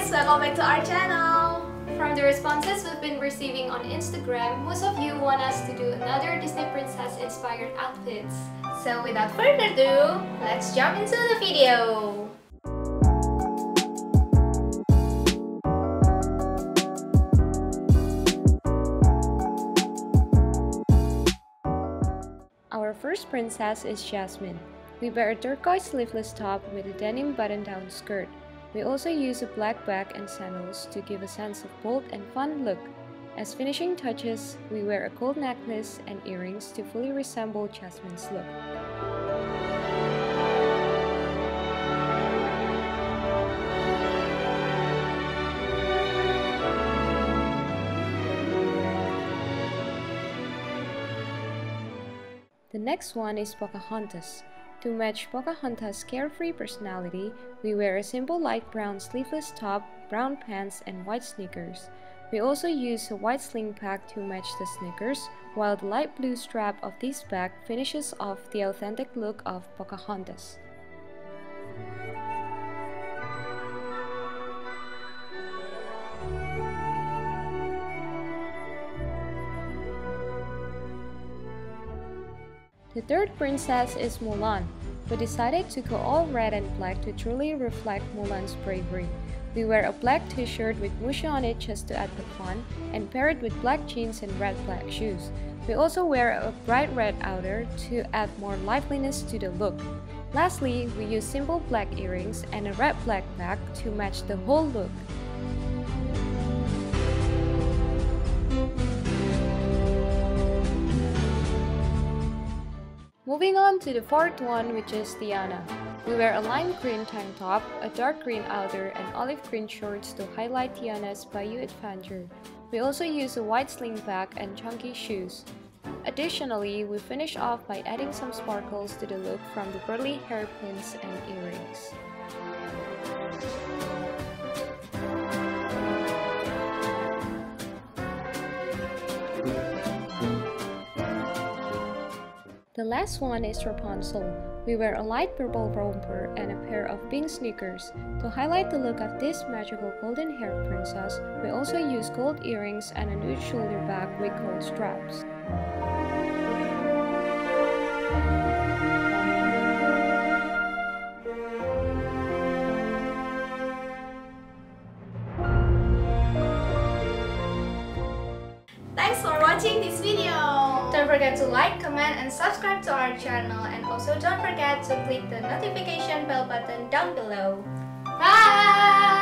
guys! Welcome back to our channel! From the responses we've been receiving on Instagram, most of you want us to do another Disney princess inspired outfits. So without further ado, let's jump into the video! Our first princess is Jasmine. We wear a turquoise sleeveless top with a denim button-down skirt. We also use a black bag and sandals to give a sense of bold and fun look. As finishing touches, we wear a gold necklace and earrings to fully resemble Jasmine's look. The next one is Pocahontas. To match Pocahontas' carefree personality, we wear a simple light brown sleeveless top, brown pants, and white sneakers. We also use a white sling pack to match the sneakers, while the light blue strap of this bag finishes off the authentic look of Pocahontas. The third princess is Mulan. We decided to go all red and black to truly reflect Mulan's bravery. We wear a black t-shirt with Mushu on it just to add the fun, and pair it with black jeans and red black shoes. We also wear a bright red outer to add more liveliness to the look. Lastly, we use simple black earrings and a red black bag to match the whole look. Moving on to the fourth one, which is Tiana. We wear a lime green tank top, a dark green outer, and olive green shorts to highlight Tiana's Bayou adventure. We also use a white sling bag and chunky shoes. Additionally, we finish off by adding some sparkles to the look from the curly hairpins and earrings. The last one is Rapunzel. We wear a light purple romper and a pair of pink sneakers. To highlight the look of this magical golden hair princess, we also use gold earrings and a nude shoulder bag with gold straps. Thanks for watching this video! Don't forget to like, comment, and subscribe to our channel, and also don't forget to click the notification bell button down below. Bye!